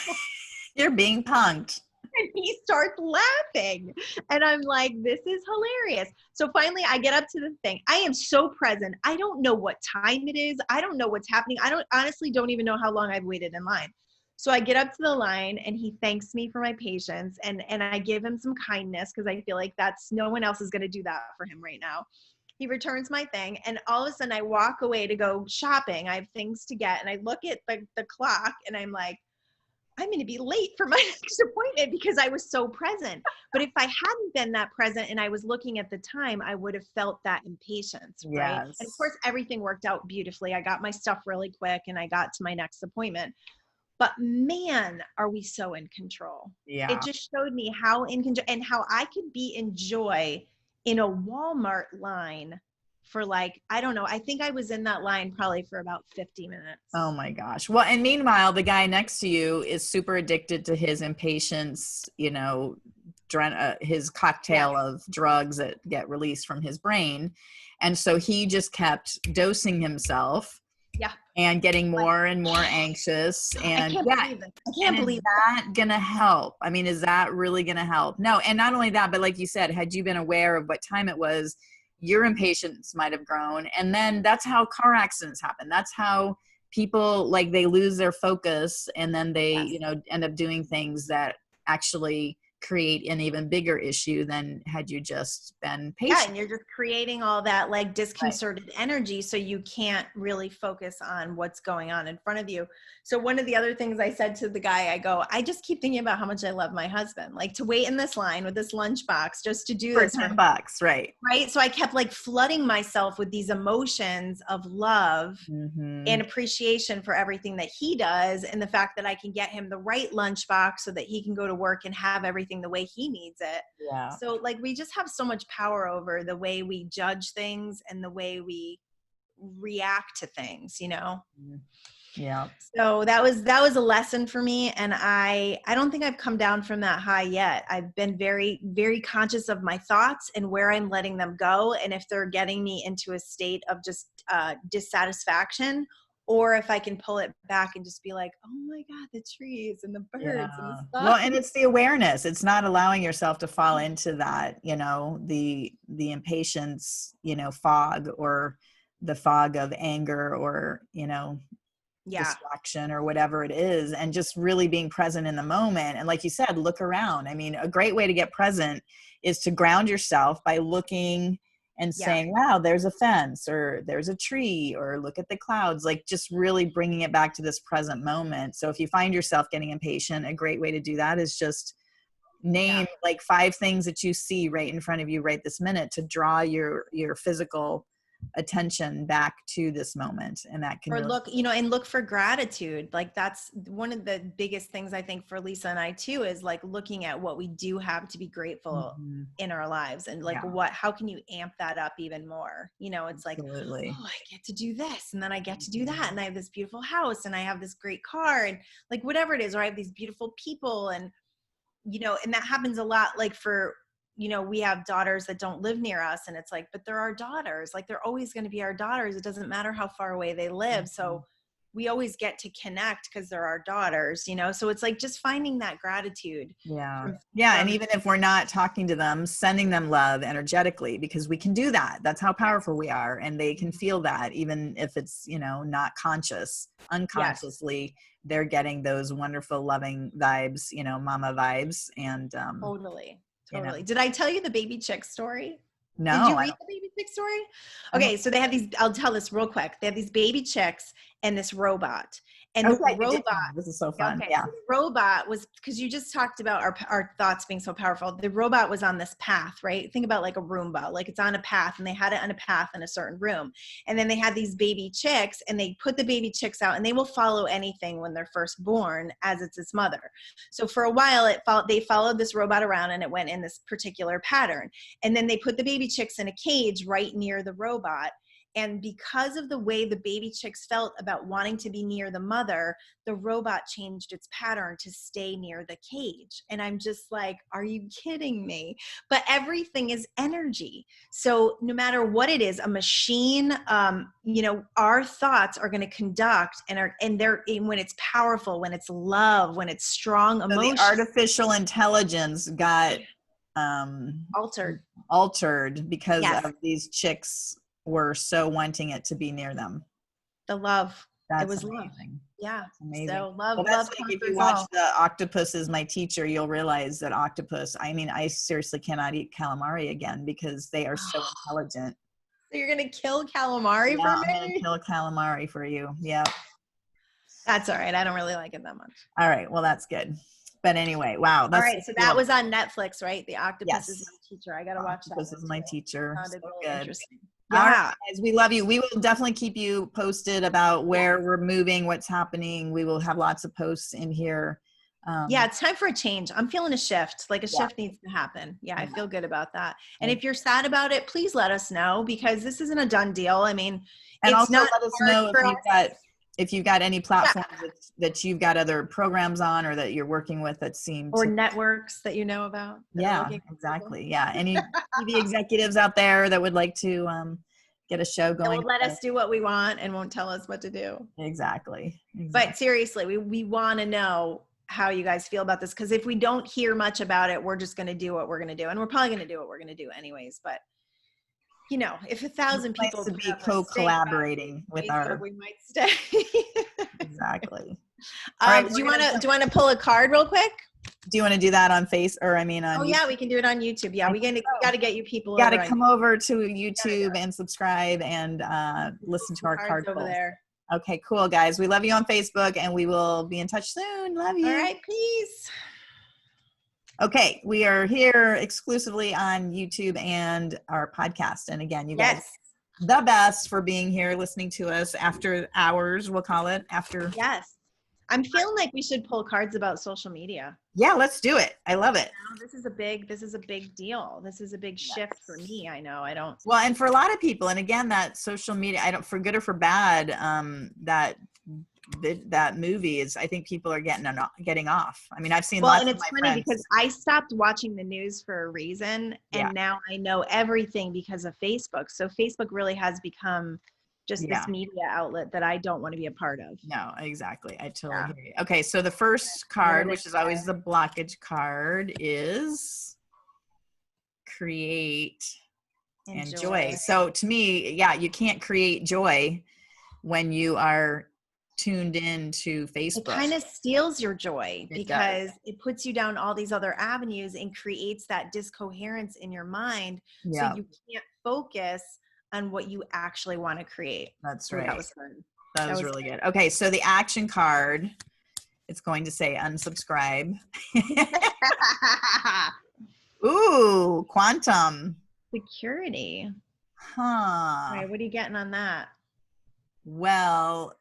You're being punked. And he starts laughing. And I'm like, this is hilarious. So finally I get up to the thing. I am so present. I don't know what time it is. I don't know what's happening. I honestly don't even know how long I've waited in line. So I get up to the line and he thanks me for my patience, and I give him some kindness because I feel like no one else is going to do that for him right now. He returns my thing, and all of a sudden I walk away to go shopping. I have things to get, and I look at the clock and I'm like, I'm going to be late for my next appointment because I was so present. But if I hadn't been that present and I was looking at the time, I would have felt that impatience, right? Yes. And of course, everything worked out beautifully. I got my stuff really quick and I got to my next appointment. But man, are we so in control. Yeah. It just showed me how in control and how I could be in joy in a Walmart line for like, I don't know. I think I was in that line probably for about 50 minutes. Oh my gosh. Well, and meanwhile, the guy next to you is super addicted to his impatience, you know, his cocktail of drugs that get released from his brain. And so he just kept dosing himself. Yeah. And getting more and more anxious. And I can't believe is that gonna help? I mean, is that really gonna help? No. And not only that, but like you said, had you been aware of what time it was, your impatience might have grown. And then that's how car accidents happen. That's how people, like, they lose their focus and then they, you know, end up doing things that actually create an even bigger issue than had you just been patient. Yeah, and you're just creating all that like disconcerted energy, so you can't really focus on what's going on in front of you. So one of the other things I said to the guy, I go, I just keep thinking about how much I love my husband, like to wait in this line with this lunchbox just to do this for $10, right? So I kept like flooding myself with these emotions of love and appreciation for everything that he does, and the fact that I can get him the right lunchbox so that he can go to work and have everything the way he needs it. Yeah. So like we just have so much power over the way we judge things and the way we react to things, you know? Yeah. So that was a lesson for me. And I don't think I've come down from that high yet. I've been very, very conscious of my thoughts and where I'm letting them go. And if they're getting me into a state of just dissatisfaction, or if I can pull it back and just be like, oh my God, the trees and the birds and the stuff. Well, and it's the awareness. It's not allowing yourself to fall into that, you know, the impatience, you know, fog, or the fog of anger, or, you know, distraction, or whatever it is, and just really being present in the moment. And like you said, look around. I mean, a great way to get present is to ground yourself by looking and saying, wow, there's a fence, or there's a tree, or look at the clouds, like just really bringing it back to this present moment. So if you find yourself getting impatient, a great way to do that is just name like 5 things that you see right in front of you right this minute to draw your physical attention back to this moment. And that can look, you know, and look for gratitude. Like that's one of the biggest things I think for Lisa and I too, is like looking at what we do have to be grateful in our lives, and like how can you amp that up even more? You know, it's like, oh, I get to do this, and then I get to do that, and I have this beautiful house, and I have this great car, and like whatever it is, or I have these beautiful people, and you know, and that happens a lot, like for, you know, we have daughters that don't live near us, and it's like, but they're our daughters. Like, they're always going to be our daughters. It doesn't matter how far away they live. So we always get to connect because they're our daughters, you know? So it's like just finding that gratitude. Yeah. And even if we're not talking to them, sending them love energetically, because we can do that. That's how powerful we are. And they can feel that, even if it's, you know, not conscious, unconsciously, they're getting those wonderful, loving vibes, you know, mama vibes. And Totally. You know. Did I tell you the baby chick story? No. Did you read the baby chick story? Okay, so they have these, I'll tell this real quick. They have these baby chicks and this robot. And the robot, this is so fun. So the robot was, because you just talked about our thoughts being so powerful. The robot was on this path, right? Think about like a Roomba, like it's on a path, and they had it on a path in a certain room. And then they had these baby chicks, and they put the baby chicks out, and they will follow anything when they're first born as it's its mother. So for a while, they followed this robot around, and it went in this particular pattern. And then they put the baby chicks in a cage right near the robot. And because of the way the baby chicks felt about wanting to be near the mother, the robot changed its pattern to stay near the cage. And I'm just like, are you kidding me? But everything is energy. So no matter what it is, a machine, you know, our thoughts are going to conduct and when it's powerful, when it's love, when it's strong emotion. So the artificial intelligence got altered because of these chicks were so wanting it to be near them. The love. That's it was amazing. Love. Yeah. That's amazing. So love, well, love. Like if you watch the Octopus is My Teacher, you'll realize that octopus, I mean, I seriously cannot eat calamari again because they are so intelligent. So you're going to kill calamari for me? I'm going to kill calamari for you. Yeah. That's all right. I don't really like it that much. All right. Well, that's good. But anyway, wow. That's all right. So that was on Netflix, right? The Octopus is My Teacher. I got to watch that. Octopus is My Teacher. So good. Yeah. Guys, we love you. We will definitely keep you posted about where we're moving, what's happening. We will have lots of posts in here. Yeah, it's time for a change. I'm feeling a shift. Like a shift needs to happen. Yeah, I feel good about that. And if you're sad about it, please let us know, because this isn't a done deal. I mean, and also let us know if you've got any platforms that you've got other programs on or that you're working with that seem or networks that you know about. Yeah, exactly. Yeah. Any TV executives out there that would like to get a show going. Will let us do what we want and won't tell us what to do. Exactly. But seriously, we want to know how you guys feel about this, because if we don't hear much about it, we're just going to do what we're going to do, and we're probably going to do what we're going to do anyways. But you know, if 1,000 people to be co-collaborating with our, we might stay. Exactly. All right, do you want to pull a card real quick? Do you want to do that on on YouTube? Yeah, we can do it on YouTube. Yeah, we got to get you people. Got to come over to YouTube and subscribe and listen to our card over there. Okay, cool, guys. We love you on Facebook, and we will be in touch soon. Love you. All right, peace. Okay, we are here exclusively on YouTube and our podcast. And again, you guys, the best for being here, listening to us after hours, we'll call it. Yes. I'm feeling like we should pull cards about social media. Yeah, let's do it. I love it. This is a big deal. This is a big shift for me. I know. I don't. Well, and for a lot of people, and again, that social media, for good or for bad, that movie is, I think people are getting off. I mean, I've seen lots of my friends. Well, and it's funny because I stopped watching the news for a reason, and now I know everything because of Facebook. So Facebook really has become just this media outlet that I don't want to be a part of. No, exactly. I totally hear you. Okay, so the first card, which is always the blockage card, is create and joy. So to me, you can't create joy when you are tuned into Facebook. It kind of steals your joy because it puts you down all these other avenues and creates that discoherence in your mind. So you can't focus on what you actually want to create. That's right. That was fun. That was really good. Okay, so the action card, it's going to say unsubscribe. Ooh, quantum. Security. Huh. All right, what are you getting on that? Well,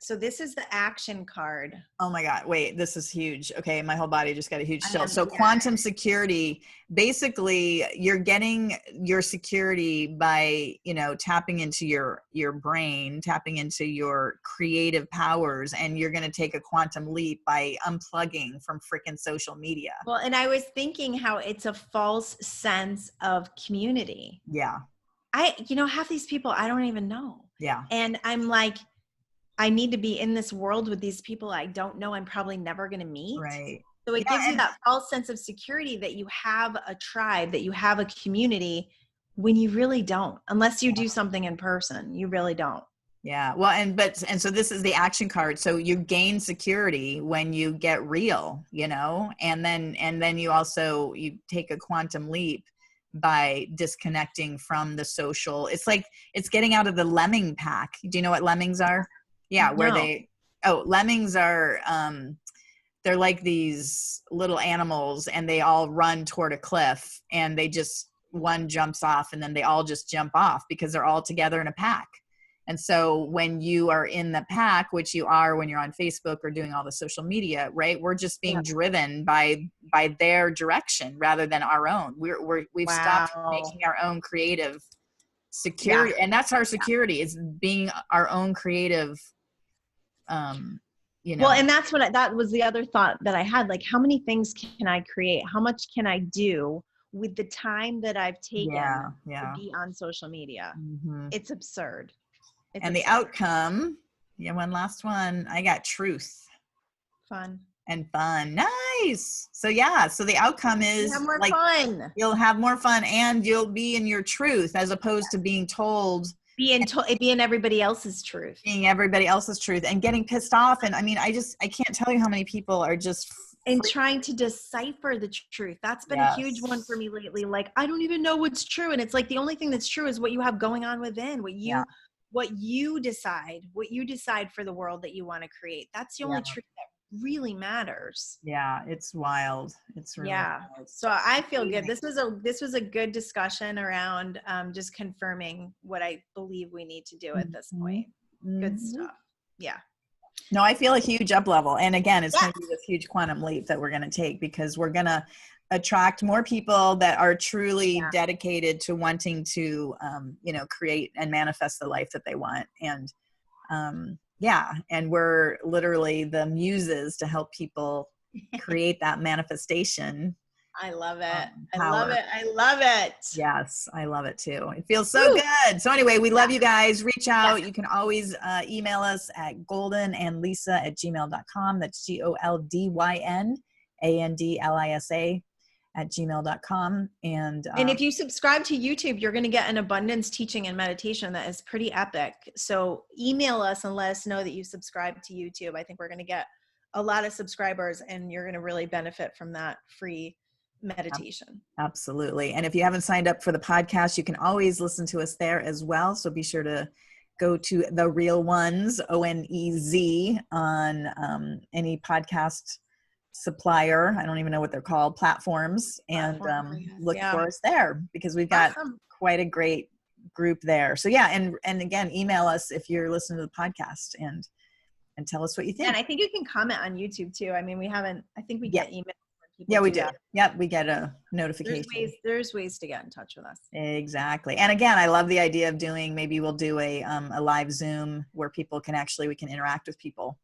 So this is the action card. Oh my God. Wait, this is huge. Okay. My whole body just got a huge chill. So Yeah. quantum security, basically you're getting your security by, tapping into your brain, tapping into your creative powers, and you're going to take a quantum leap by unplugging from freaking social media. Well, and I was thinking how it's a false sense of community. Yeah. Half these people I don't even know. Yeah. And I'm like, I need to be in this world with these people I don't know, I'm probably never going to meet. Right. So it gives you that false sense of security that you have a tribe, that you have a community, when you really don't, unless you do something in person. You really don't. Yeah. Well, and so this is the action card. So you gain security when you get real, and then you take a quantum leap by disconnecting from the social. It's like, it's getting out of the lemming pack. Do you know what lemmings are? Yeah. Where lemmings are, they're like these little animals, and they all run toward a cliff, and one jumps off, and then they all just jump off because they're all together in a pack. And so when you are in the pack, which you are when you're on Facebook or doing all the social media, right? We're just being driven by their direction rather than our own. We've stopped making our own creative security. And that's our security, is being our own creative, Well, and that was the other thought that I had. Like, how many things can I create? How much can I do with the time that I've taken to be on social media? Mm-hmm. It's absurd. The outcome, one last one. I got truth. Fun. And fun. Nice. So the outcome is have more fun. You'll have more fun, and you'll be in your truth, as opposed to being told. Being everybody else's truth. Being everybody else's truth and getting pissed off. And I mean, I can't tell you how many people are just and trying to decipher the truth. That's been a huge one for me lately. Like, I don't even know what's true. And it's like, the only thing that's true is what you have going on within, what you decide for the world that you want to create. That's the only truth that really matters. Yeah, it's wild. It's really wild. So I feel good. This was a good discussion around just confirming what I believe we need to do at this point. Mm-hmm. Good stuff. Yeah. No, I feel a huge up level. And again, it's going to be this huge quantum leap that we're going to take, because we're going to attract more people that are truly dedicated to wanting to, create and manifest the life that they want. And, and we're literally the muses to help people create that manifestation. I love it. I love it. Yes, I love it too. It feels so good. So anyway, we love you guys. Reach out. You can always email us at goldynandlisa@gmail.com. That's GoldynAndLisa@gmail.com. And if you subscribe to YouTube, you're going to get an abundance teaching and meditation that is pretty epic. So email us and let us know that you subscribe to YouTube. I think we're going to get a lot of subscribers, and you're going to really benefit from that free meditation. Absolutely. And if you haven't signed up for the podcast, you can always listen to us there as well. So be sure to go to the Real Onez, ONEZ, on any podcast supplier. I don't even know what they're called, platforms, and look for us there, because we've got quite a great group there. So and again, email us if you're listening to the podcast and tell us what you think. And I think you can comment on YouTube too. I mean, I think we get emails. Yeah, we do. Yep, we get a notification. There's ways to get in touch with us. Exactly. And again, I love the idea of maybe we'll do a live Zoom where we can interact with people.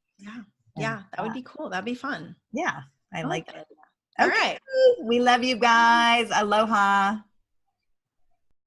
Yeah, that would be cool. That'd be fun. Yeah, I like that. All right. We love you guys. Aloha.